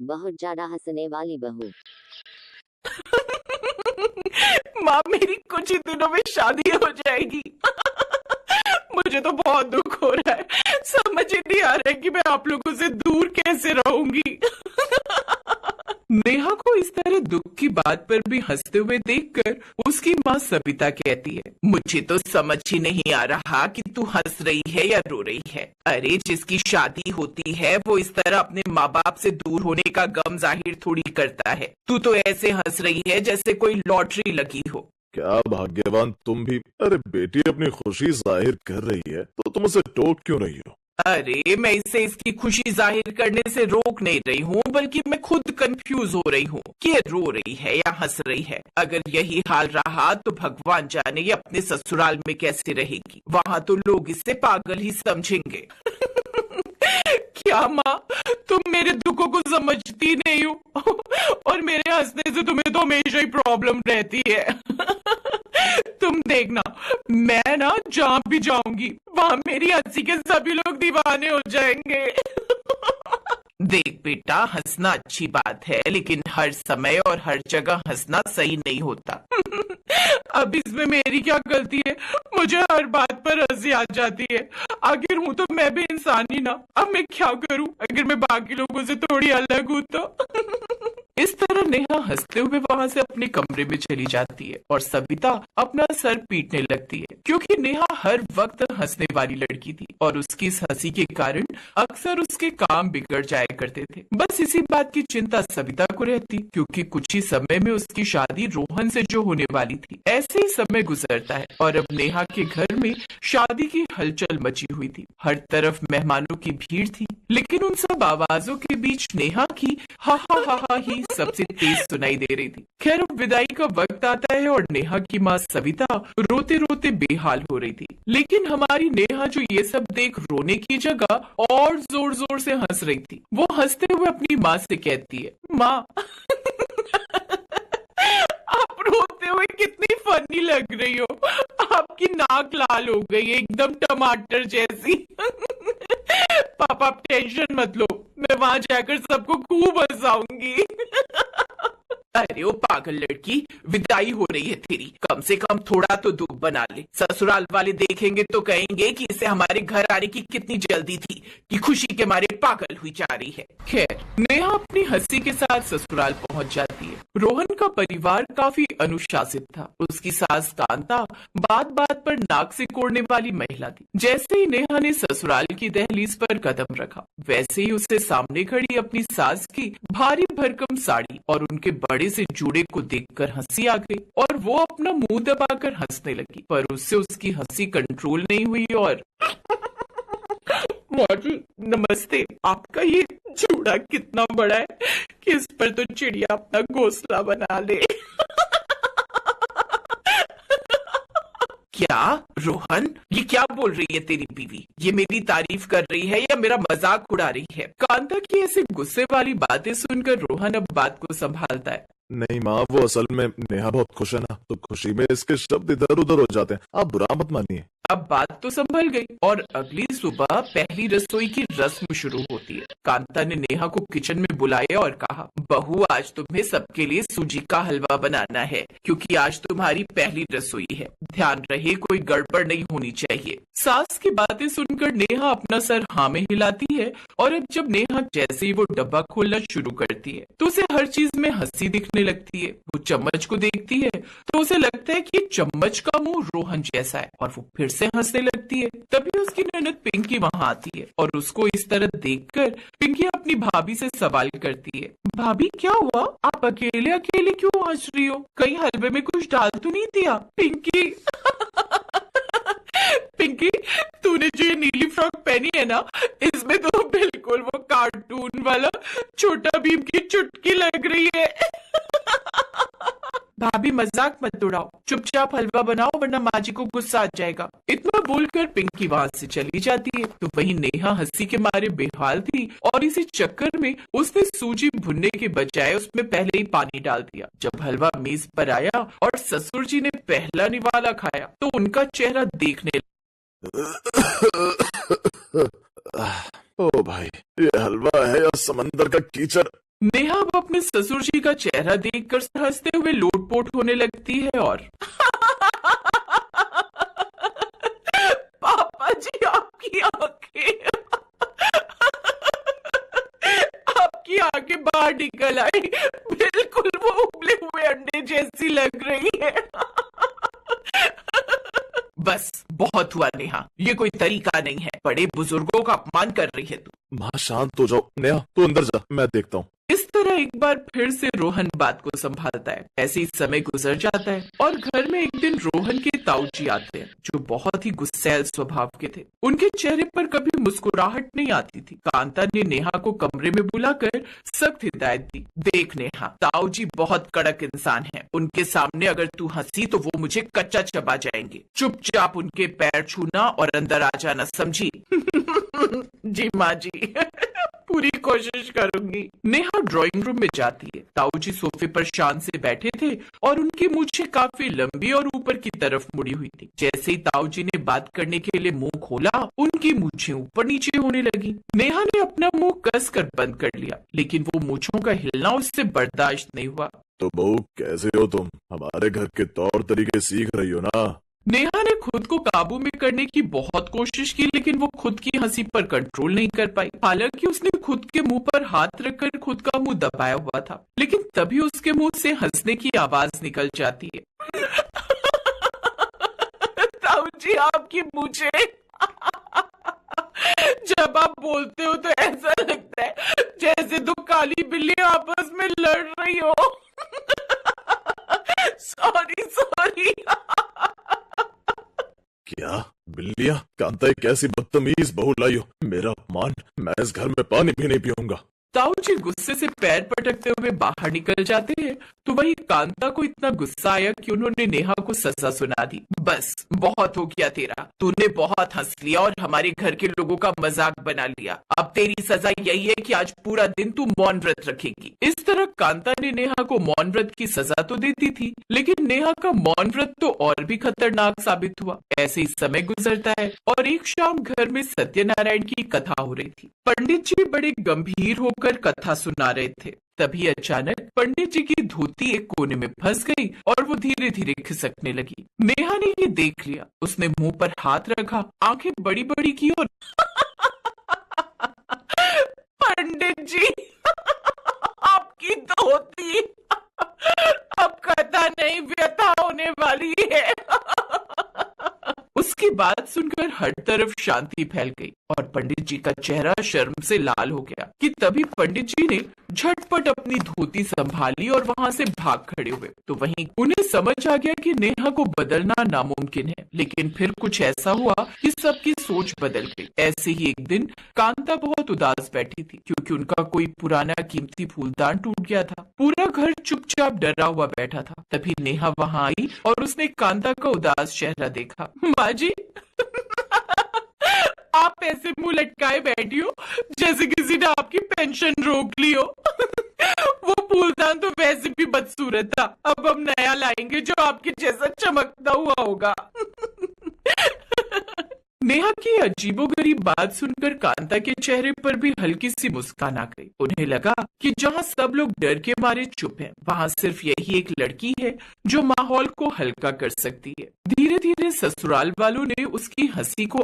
बहुत ज्यादा हंसने वाली बहू। माँ, मेरी कुछ ही दिनों में शादी हो जाएगी। मुझे तो बहुत दुख हो रहा है। समझ ही नहीं आ रहा है कि मैं आप लोगों से दूर कैसे रहूंगी। नेहा को इस तरह दुख की बात पर भी हंसते हुए देखकर उसकी माँ सविता कहती है, मुझे तो समझ ही नहीं आ रहा कि तू हंस रही है या रो रही है। अरे, जिसकी शादी होती है वो इस तरह अपने माँ बाप से दूर होने का गम जाहिर थोड़ी करता है। तू तो ऐसे हंस रही है जैसे कोई लॉटरी लगी हो। क्या भाग्यवान तुम भी। अरे बेटी अपनी खुशी जाहिर कर रही है तो तुम उसे टोक क्यों रही हो? अरे, मैं इसे इसकी खुशी जाहिर करने से रोक नहीं रही हूँ, बल्कि मैं खुद कंफ्यूज हो रही हूँ कि ये रो रही है या हंस रही है। अगर यही हाल रहा तो भगवान जाने ये अपने ससुराल में कैसे रहेगी। वहाँ तो लोग इसे पागल ही समझेंगे। क्या माँ, तुम मेरे दुखों को समझती नहीं हो और मेरे हंसने से तुम्हें तो हमेशा ही प्रॉब्लम रहती है। तुम देखना, मैं ना जहाँ भी जाऊंगी वहां मेरी हंसी के सभी लोग दीवाने हो जाएंगे। देख बेटा, हंसना अच्छी बात है, लेकिन हर समय और हर जगह हंसना सही नहीं होता। अब इसमें मेरी क्या गलती है? मुझे हर बात पर हंसी आ जाती है। आखिर हूं तो मैं भी इंसान ही ना। अब मैं क्या करूं अगर मैं बाकी लोगों से थोड़ी अलग हूं तो। इस तरह नेहा हंसते हुए वहां से अपने कमरे में चली जाती है और सविता अपना सर पीटने लगती है, क्योंकि नेहा हर वक्त हंसने वाली लड़की थी और उसकी इस हंसी के कारण अक्सर उसके काम बिगड़ जाया करते थे। बस इसी बात की चिंता सविता को रहती, क्योंकि कुछ ही समय में उसकी शादी रोहन से जो होने वाली थी। ऐसे ही समय गुजरता है और अब नेहा के घर में शादी की हलचल मची हुई थी। हर तरफ मेहमानों की भीड़ थी, लेकिन उन सब आवाजों के बीच नेहा की हा हा हा हा ही सबसे तेज सुनाई दे रही थी। खैर, अब विदाई का वक्त आता है और नेहा की माँ सविता रोते रोते बेहाल हो रही थी। लेकिन हमारी नेहा जो ये सब देख रोने की जगह और जोर जोर से हंस रही थी। वो हंसते हुए अपनी माँ से कहती है, माँ, आप रोते हुए कितनी फनी लग रही हो। आपकी नाक लाल हो गई है, एकदम टमाटर जैसी। पापा, आप टेंशन मत लो, मैं वहां जाकर सबको खूब हंसाऊंगी। अरे ओ पागल लड़की, विदाई हो रही है तेरी, कम से कम थोड़ा तो दुख बना ले। ससुराल वाले देखेंगे तो कहेंगे कि इसे हमारे घर आने की कितनी जल्दी थी कि खुशी के मारे पागल हुई जा रही है। खैर, नेहा अपनी हंसी के साथ ससुराल पहुंच जाती है। रोहन का परिवार काफी अनुशासित था। उसकी सास कांता बात बात पर नाक से कोड़ने वाली महिला थी। जैसे ही नेहा ने ससुराल की दहलीज पर कदम रखा, वैसे ही उसे सामने खड़ी अपनी सास की भारी भरकम साड़ी और उनके बड़े से जूड़े को देखकर हंसी आ गई और वो अपना मुंह दबाकर हंसने लगी। पर उससे उसकी हंसी कंट्रोल नहीं हुई और मौजी, नमस्ते। आपका ये जूड़ा कितना बड़ा है कि इस पर तो चिड़िया अपना घोंसला बना ले। क्या रोहन, ये क्या बोल रही है तेरी बीवी? ये मेरी तारीफ कर रही है या मेरा मजाक उड़ा रही है? कांता की ऐसे गुस्से वाली बातें सुनकर रोहन अब बात को संभालता है। नहीं माँ, वो असल में नेहा बहुत खुश है ना, तो खुशी में इसके शब्द इधर उधर हो जाते हैं। आप बुरा मत मानिए। अब बात तो संभल गई और अगली सुबह पहली रसोई की रस्म शुरू होती है। कांता ने नेहा को किचन में बुलाया और कहा, बहू, आज तुम्हें सबके लिए सूजी का हलवा बनाना है, क्योंकि आज तुम्हारी पहली रसोई है। ध्यान रहे कोई गड़बड़ नहीं होनी चाहिए। सास की बातें सुनकर नेहा अपना सर हाँ में हिलाती है और अब जब नेहा जैसे ही वो डब्बा खोलना शुरू करती है तो उसे हर चीज में हंसी दिखने लगती है। वो चम्मच को देखती है तो उसे लगता है कि चम्मच का मुंह रोहन जैसा है और वो फिर से हंसने लगती है। तभी उसकी ननद पिंकी वहां आती है और उसको इस तरह देखकर पिंकी अपनी भाभी से सवाल करती है, भाभी क्या हुआ? आप अकेले अकेले क्यों हंस रही हो? कहीं हलवे में कुछ डाल तो नहीं दिया? पिंकी पिंकी, तूने जो ये नीली फ्रॉक पहनी है ना, इसमें तो बिल्कुल वो कार्टून वाला छोटा भीम की चुटकी लग रही है। भाभी, मजाक मत उड़ाओ, चुपचाप हलवा बनाओ वरना माँ जी को गुस्सा आ जाएगा। इतना बोलकर पिंकी वहां से चली जाती है। तो वहीं नेहा हंसी के मारे बेहाल थी और इसी चक्कर में उसने सूजी भुनने के बजाय उसमें पहले ही पानी डाल दिया। जब हलवा मेज पर आया और ससुर जी ने पहला निवाला खाया तो उनका चेहरा देखने ओ भाई, ये हलवा है या समंदर का कीचड़? नेहा अब अपने ससुर जी का चेहरा देखकर हंसते हुए लोटपोट होने लगती है और पापा जी आपकी आंखें आपकी आंखें बाहर निकल आई, बिल्कुल वो उबले हुए अंडे जैसी लग रही है। बस बहुत हुआ नेहा, ये कोई तरीका नहीं है, बड़े बुजुर्गों का अपमान कर रही है तू। माँ शांत हो जाओ, नेहा तू अंदर जा, मैं देखता हूँ। इस तरह एक बार फिर से रोहन बात को संभालता है। ऐसे ही समय गुजर जाता है और घर में एक दिन रोहन के ताऊ जी आते हैं, जो बहुत ही गुस्सैल स्वभाव के थे। उनके चेहरे पर कभी मुस्कुराहट नहीं आती थी। कांता ने नेहा को कमरे में बुलाकर सख्त हिदायत दी। देख नेहा, ताऊ जी बहुत कड़क इंसान हैं। उनके सामने अगर तू हंसी तो वो मुझे कच्चा चबा जाएंगे। चुपचाप उनके पैर छूना और अंदर आ जाना, समझी? जी माँ जी, पूरी कोशिश करूंगी। नेहा ड्राइंग रूम में जाती है। ताऊ जी सोफे पर शान से बैठे थे और उनकी मूछें काफी लंबी और ऊपर की तरफ मुड़ी हुई थी। जैसे ही ताऊ जी ने बात करने के लिए मुंह खोला, उनकी मूछें ऊपर नीचे होने लगी। नेहा ने अपना मुंह कसकर बंद कर लिया, लेकिन वो मूछों का हिलना उससे बर्दाश्त नहीं हुआ। तो बहू कैसे हो तुम? हमारे घर के तौर तरीके सीख रही हो ना? नेहा ने खुद को काबू में करने की बहुत कोशिश की, लेकिन वो खुद की हंसी पर कंट्रोल नहीं कर पाई। हालांकि उसने खुद के मुंह पर हाथ रखकर खुद का मुंह दबाया हुआ था, लेकिन तभी उसके मुंह से हंसने की आवाज निकल जाती है। ताऊ जी आपकी मूछें जब आप बोलते हो तो ऐसा लगता है जैसे दो काली बिल्ली आपस में लड़ रही हो। Sorry sorry. क्या बिल्लियाँ? कांता एक ऐसी बदतमीज बहू लाई हो, मेरा अपमान, मैं इस घर में पानी भी नहीं पीऊंगा। ताऊ जी गुस्से से पैर पटकते हुए बाहर निकल जाते हैं, तो वही कांता को इतना गुस्सा आया कि उन्होंने नेहा को सजा सुना दी। बस बहुत हो गया तेरा, तूने बहुत हंस लिया और हमारे घर के लोगों का मजाक बना लिया। अब तेरी सजा यही है कि आज पूरा दिन तू मौन व्रत रखेगी। इस तरह कांता ने नेहा को मौन व्रत की सजा तो देती थी, लेकिन नेहा का मौन व्रत तो और भी खतरनाक साबित हुआ। ऐसे ही समय गुजरता है और एक शाम घर में सत्यनारायण की कथा हो रही थी। पंडित जी बड़े गंभीर होकर कथा सुना रहे थे। तभी अचानक पंडित जी की धोती एक कोने में फंस गई और वो धीरे धीरे खिसकने लगी। नेहा ने ये देख लिया। उसने मुंह पर हाथ रखा, आंखें बड़ी बड़ी की और पंडित जी आपकी धोती अब कथा नहीं व्यथा होने वाली है। उसकी बात सुनकर हर तरफ शांति फैल गई और पंडित जी का चेहरा शर्म से लाल हो गया कि तभी पंडित जी ने झटपट अपनी धोती संभाली और वहां से भाग खड़े हुए। तो वहीं उन्हें समझ आ गया कि नेहा को बदलना नामुमकिन है, लेकिन फिर कुछ ऐसा हुआ कि सबकी सोच बदल गई। ऐसे ही एक दिन कांता बहुत उदास बैठी थी, क्योंकि उनका कोई पुराना कीमती फूलदान टूट गया था। पूरा घर चुपचाप डरा हुआ बैठा था। तभी नेहा वहां आई और उसने कांता का उदास चेहरा देखा। माँ जी, आप ऐसे मुंह लटकाए बैठी हो जैसे किसी ने आपकी पेंशन रोक ली हो। वो फूलदान तो वैसे भी बदसूरत था, अब हम नया लाएंगे जो आपके जैसा चमकता हुआ होगा। नेहा की अजीबोगरीब बात सुनकर कांता के चेहरे पर भी हल्की सी मुस्कान आ गई। उन्हें लगा कि जहां सब लोग डर के मारे चुप हैं, वहां सिर्फ यही एक लड़की है जो माहौल को हल्का कर सकती है। धीरे धीरे ससुराल वालों ने उसकी हंसी को